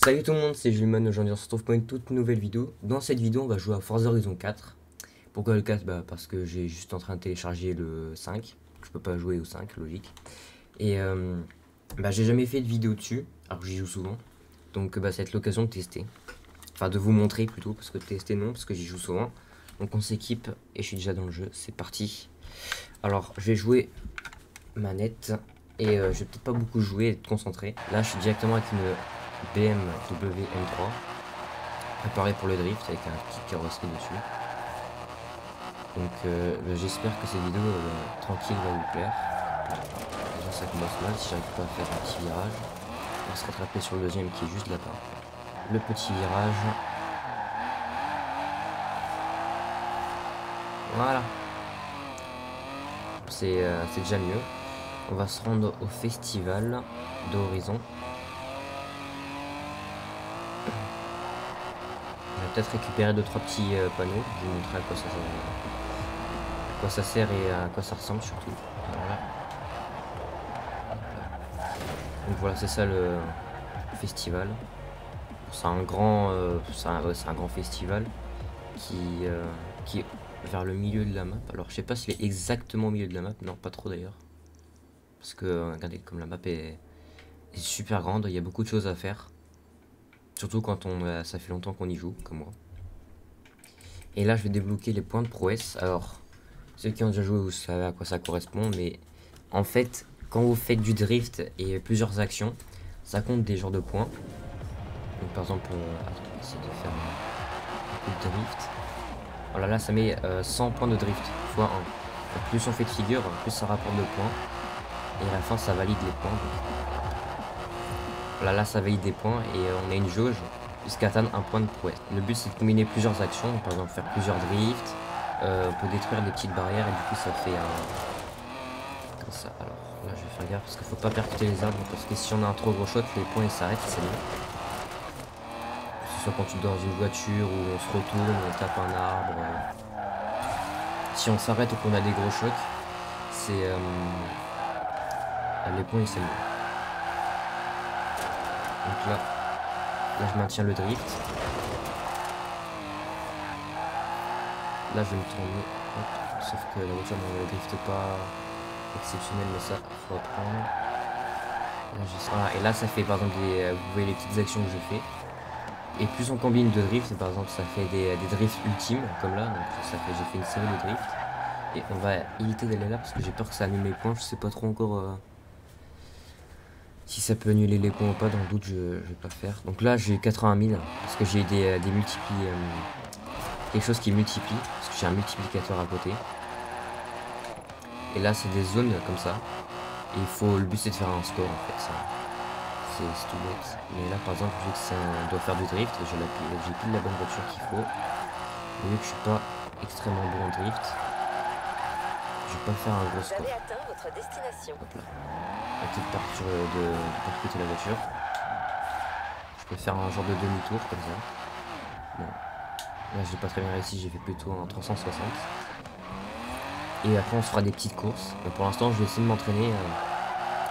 Salut tout le monde, c'est Julman. Aujourd'hui on se retrouve pour une toute nouvelle vidéo. Dans cette vidéo on va jouer à Forza Horizon 4. Pourquoi le 4? Parce que j'ai juste en train de télécharger le 5. Je peux pas jouer au 5, logique. Et j'ai jamais fait de vidéo dessus, alors que j'y joue souvent. Donc ça va être l'occasion de tester. Enfin de vous montrer plutôt, parce que tester non, parce que j'y joue souvent. Donc on s'équipe et je suis déjà dans le jeu, c'est parti. Alors je vais jouer manette. Et je vais peut-être pas beaucoup jouer et être concentré. Là je suis directement avec une BMW M3 préparé pour le drift avec un petit carrosserie dessus. Donc j'espère que cette vidéo tranquille va vous plaire. Déjà ça commence mal, si j'arrive pas à faire un petit virage. On va se rattraper sur le deuxième qui est juste là-bas. Le petit virage. Voilà. C'est déjà mieux. On va se rendre au festival d'Horizon. Je vais peut-être récupérer 2-3 petits panneaux. Je vais vous montrer à quoi ça sert et à quoi ça ressemble surtout. Voilà. Donc voilà, c'est ça le festival. C'est un grand, c'est un grand festival qui est vers le milieu de la map. Alors je sais pas s'il est exactement au milieu de la map, non pas trop d'ailleurs. Parce que regardez comme la map est super grande, il y a beaucoup de choses à faire. Surtout quand ça fait longtemps qu'on y joue, comme moi. Et là je vais débloquer les points de prouesse. Alors ceux qui ont déjà joué vous savez à quoi ça correspond, mais en fait quand vous faites du drift et plusieurs actions, ça compte des genres de points. Donc par exemple, attends, on va essayer de faire un coup de drift. Voilà, là ça met 100 points de drift x 1. Donc, plus on fait de figure, plus ça rapporte de points. Et à la fin ça valide les points. Donc, voilà, là ça valide des points et on a une jauge jusqu'à atteindre un point de prouesse. Le but c'est de combiner plusieurs actions, par exemple faire plusieurs drifts. On peut détruire des petites barrières et du coup ça fait un... Comme ça, alors là je vais faire gaffe parce qu'il faut pas percuter les arbres parce que si on a un trop gros shot, les points ils s'arrêtent, c'est mieux. Soit quand tu es dans une voiture où on se retourne, on tape un arbre. Si on s'arrête ou qu'on a des gros chocs, c'est les points ils s'aiment. Donc là je maintiens le drift. Là je vais me tourner. Hop. Sauf que la voiture ne drifte pas exceptionnel, mais ça faut apprendre. Là, et là ça fait par exemple vous voyez les petites actions que je fais. Et plus on combine de drifts, par exemple ça fait des drifts ultimes comme là, donc j'ai fait une série de drifts. Et on va éviter d'aller là parce que j'ai peur que ça annule mes points. Je sais pas trop encore si ça peut annuler les points ou pas. Dans le doute, je vais pas faire. Donc là, j'ai 80 000 parce que j'ai des multiplis. Quelque chose qui multiplie. Parce que j'ai un multiplicateur à côté. Et là, c'est des zones comme ça. Et le but, c'est de faire un score en fait. C'est tout bête. Mais là, par exemple, vu que ça doit faire du drift, j'ai pile la bonne voiture qu'il faut. Et vu que je suis pas extrêmement bon en drift, je vais pas faire un gros score. Vous avez atteint votre destination. Hop là. La petite partie de percuter la voiture. Je peux faire un genre de demi-tour comme ça. Bon. Là j'ai pas très bien réussi, j'ai fait plutôt un 360. Et après on se fera des petites courses. Mais pour l'instant je vais essayer de m'entraîner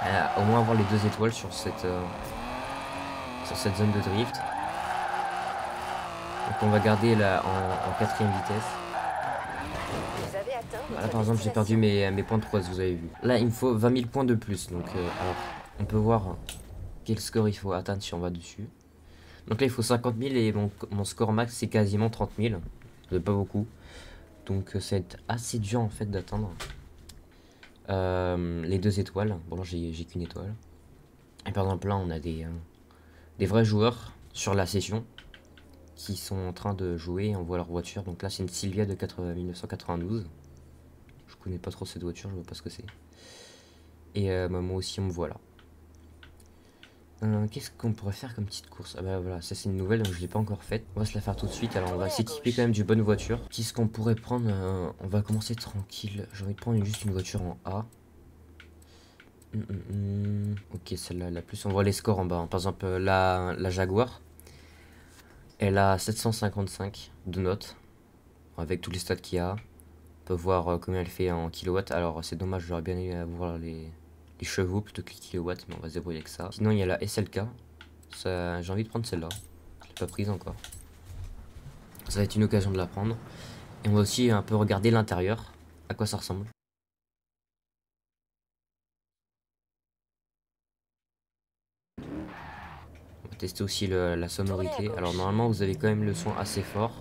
à au moins avoir les 2 étoiles sur cette zone de drift. Donc on va garder là en 4ème vitesse. Vous avez atteint votre Voilà, par exemple j'ai perdu mes points de prouesse, vous avez vu. Là il me faut 20 000 points de plus. Donc alors on peut voir quel score il faut atteindre si on va dessus. Donc là il faut 50 000 et mon score max c'est quasiment 30 000. C'est pas beaucoup. Donc ça va être assez dur en fait d'atteindre les 2 étoiles. Bon là j'ai qu'une étoile. Et par exemple là on a des vrais joueurs sur la session qui sont en train de jouer. On voit leur voiture. Donc là c'est une Silvia de 1992. Je connais pas trop cette voiture, je vois pas ce que c'est. Et moi aussi on me voit là. Qu'est-ce qu'on pourrait faire comme petite course? Ah bah voilà, ça c'est une nouvelle, donc je l'ai pas encore faite. On va se la faire tout de suite, alors on va essayer de typer quand même du bonne voiture. Qu'est-ce qu'on pourrait prendre? On va commencer tranquille. J'ai envie de prendre juste une voiture en A. Ok, celle-là, la plus. On voit les scores en bas. Par exemple, la Jaguar, elle a 755 de notes, avec tous les stats qu'il y a. On peut voir combien elle fait en kilowatts. Alors c'est dommage, j'aurais bien aimé voir les chevaux plutôt que les kilowatts, mais on va se débrouiller avec ça. Sinon il y a la SLK J'ai envie de prendre celle-là. Je l'ai pas prise encore. Ça va être une occasion de la prendre. Et on va aussi un peu regarder l'intérieur, à quoi ça ressemble. On va tester aussi la sonorité. Alors normalement vous avez quand même le son assez fort.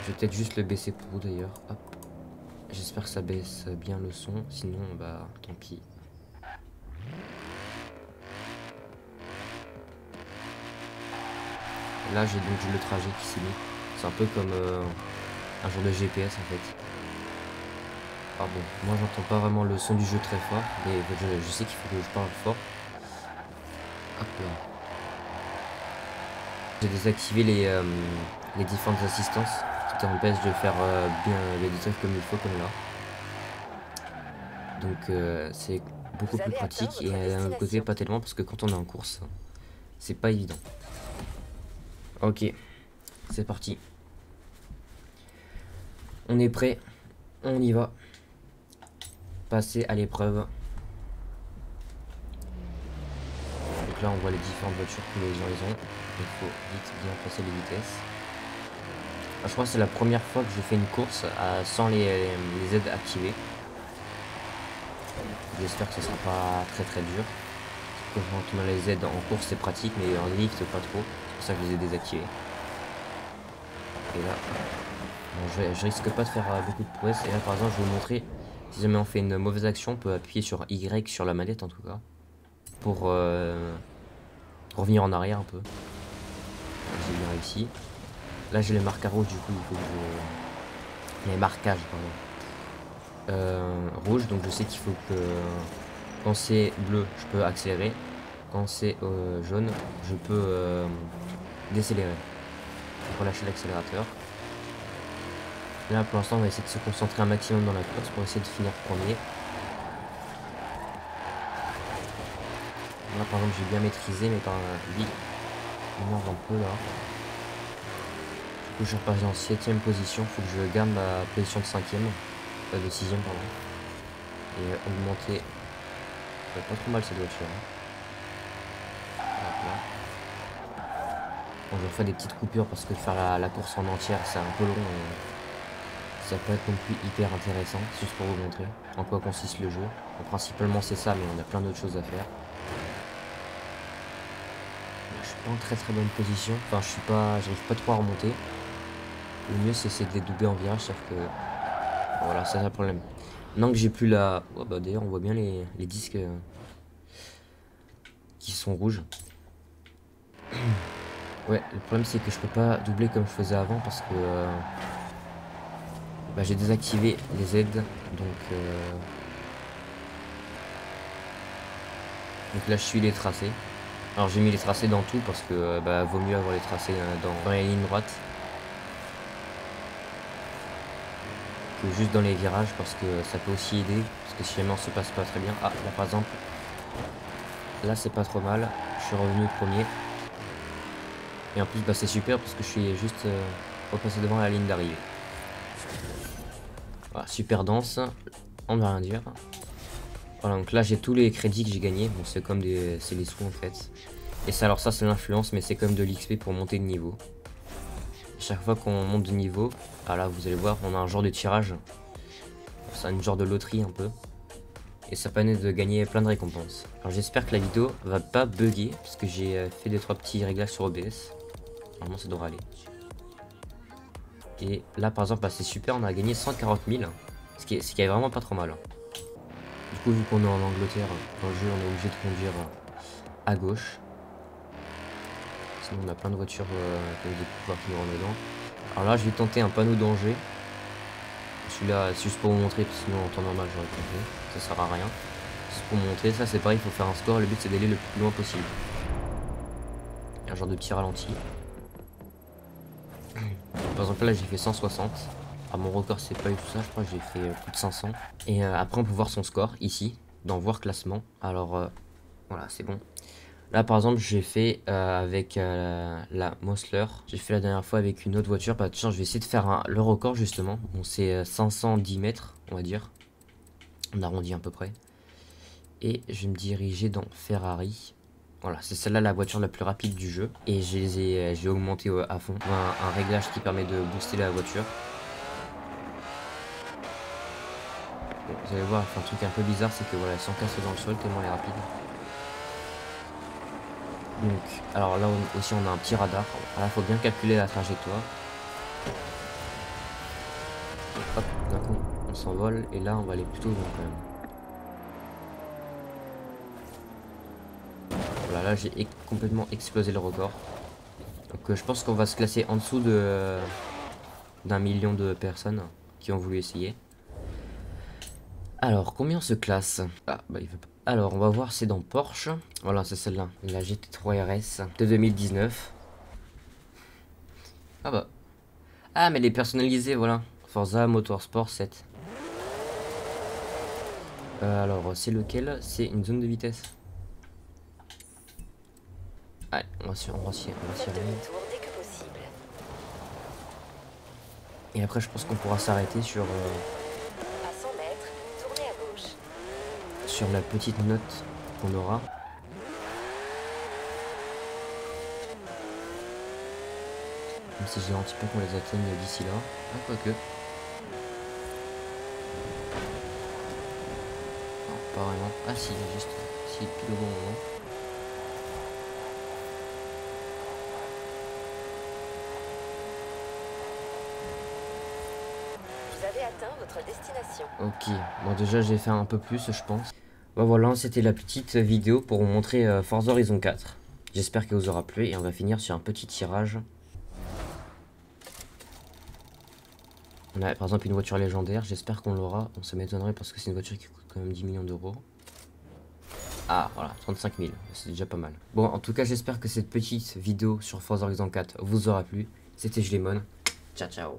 Je vais peut-être juste le baisser pour vous d'ailleurs. Hop. J'espère que ça baisse bien le son, sinon bah tant pis. Là j'ai donc le trajet qui s'est mis. C'est un peu comme un genre de GPS en fait. Ah bon, moi j'entends pas vraiment le son du jeu très fort, mais je sais qu'il faut que je parle fort. Hop là. J'ai désactivé les différentes assistances qui t'empêchent de faire bien les trucs comme il faut, comme là. Donc c'est beaucoup plus pratique et d'un autre côté pas tellement parce que quand on est en course, c'est pas évident. Ok, c'est parti. On est prêt, on y va. Passer à l'épreuve. Donc là on voit les différentes voitures que les gens ils ont. Il faut vite bien passer les vitesses. Je crois que c'est la première fois que je fais une course sans les aides activées. J'espère que ce sera pas très dur. Quand on a les aides en course c'est pratique, mais en drift pas trop. C'est pour ça que je les ai désactivées. Et là, bon, je risque pas de faire beaucoup de prouesses. Et là par exemple je vais vous montrer, si jamais on fait une mauvaise action, on peut appuyer sur Y sur la manette en tout cas. Pour revenir en arrière un peu. J'ai bien réussi. Là j'ai les marquages rouges, du coup il faut que je... Les marquages pardon. Rouge, donc je sais qu'il faut que quand c'est bleu je peux accélérer. Quand c'est jaune je peux décélérer. Relâcher l'accélérateur. Là pour l'instant on va essayer de se concentrer un maximum dans la course pour essayer de finir premier. Là par exemple j'ai bien maîtrisé, mais par lui il m'en un peu là. Du coup je suis reparti en 7ème position, faut que je garde ma position de 5ème, de 6ème pardon. Et augmenter. Pas trop mal cette voiture. Hein. Hop là. Bon, je refais des petites coupures parce que faire la course en entière c'est un peu long. Ça peut être non plus hyper intéressant, juste pour vous montrer en quoi consiste le jeu. Bon, principalement c'est ça, mais on a plein d'autres choses à faire. Je suis pas en très bonne position, enfin j'arrive pas trop à remonter. Le mieux c'est de les doubler en virage, sauf que voilà, c'est ça le problème. Maintenant que j'ai plus la... Oh, bah, d'ailleurs on voit bien les disques qui sont rouges. Ouais, le problème c'est que je peux pas doubler comme je faisais avant parce que bah, j'ai désactivé les aides, donc là je suis les tracés. Alors j'ai mis les tracés dans tout parce que bah, vaut mieux avoir les tracés dans les lignes droites que juste dans les virages, parce que ça peut aussi aider, parce que si jamais on se passe pas très bien. Ah là par exemple, là c'est pas trop mal, je suis revenu premier. Et en plus bah, c'est super parce que je suis juste repassé devant la ligne d'arrivée. Voilà, super dense, on ne va rien dire. Voilà, donc là j'ai tous les crédits que j'ai gagnés, bon c'est comme c'est des sous en fait. Et ça, alors ça c'est l'influence, mais c'est comme de l'XP pour monter de niveau. Chaque fois qu'on monte de niveau, ah là vous allez voir, on a un genre de tirage. C'est un genre de loterie un peu. Et ça permet de gagner plein de récompenses. Alors j'espère que la vidéo va pas bugger, parce que j'ai fait 2-3 petits réglages sur OBS. Normalement ça devrait aller. Et là par exemple, bah, c'est super, on a gagné 140 000. Ce qui est vraiment pas trop mal. Du coup vu qu'on est en Angleterre, dans le jeu on est obligé de conduire à gauche. Sinon on a plein de voitures comme des pouvoirs qui nous rentrent dedans. Alors là je vais tenter un panneau danger. Celui-là c'est juste pour vous montrer, parce que sinon en temps normal j'aurais tenté. Ça sert à rien. Juste pour vous montrer, ça c'est pareil, il faut faire un score. Le but c'est d'aller le plus loin possible. Un genre de petit ralenti. Par exemple là j'ai fait 160. Ah, mon record c'est pas eu tout ça, je crois que j'ai fait plus de 500. Et après on peut voir son score ici, dans voir classement. Alors voilà, c'est bon. Là par exemple j'ai fait avec la Mosler. J'ai fait la dernière fois avec une autre voiture. Bah tiens, je vais essayer de faire le record justement. Bon c'est 510 mètres on va dire. On arrondit à peu près. Et je vais me diriger dans Ferrari. Voilà, c'est celle-là la voiture la plus rapide du jeu. Et j'ai augmenté à fond. Un réglage qui permet de booster la voiture. Bon, vous allez voir, un truc un peu bizarre, c'est que voilà, elle s'encasse dans le sol tellement elle est rapide. Donc, alors là aussi on a un petit radar. Alors, il faut bien calculer la trajectoire. Hop, d'un coup on s'envole et là on va aller plutôt loin quand même. Voilà, là j'ai complètement explosé le record. Donc je pense qu'on va se classer en dessous d'un million de personnes qui ont voulu essayer. Alors, combien on se classe? Ah, bah il veut pas. Alors, on va voir, c'est dans Porsche. Voilà, c'est celle-là. La GT3 RS de 2019. Ah bah. Ah, mais elle est personnalisée, voilà. Forza Motorsport 7. Alors, c'est lequel? C'est une zone de vitesse. Allez, on va s'y Faites aller. demi-tour dès que possible. Et après, je pense qu'on pourra s'arrêter sur, À 100 mètres, tournez à gauche. sur la petite note qu'on aura. Même si je garantis pas qu'on les atteigne d'ici là. Ah, quoique. Non, pas vraiment. Ah si, juste. Si, pile au bon moment. Vous avez atteint votre destination. Ok, bon déjà j'ai fait un peu plus je pense. Bon voilà, c'était la petite vidéo pour vous montrer Forza Horizon 4. J'espère qu'elle vous aura plu et on va finir sur un petit tirage. On a par exemple une voiture légendaire, j'espère qu'on l'aura. On se m'étonnerait parce que c'est une voiture qui coûte quand même 10 millions d'euros. Ah voilà, 35 000, c'est déjà pas mal. Bon en tout cas j'espère que cette petite vidéo sur Forza Horizon 4 vous aura plu. C'était Jlémon, ciao ciao.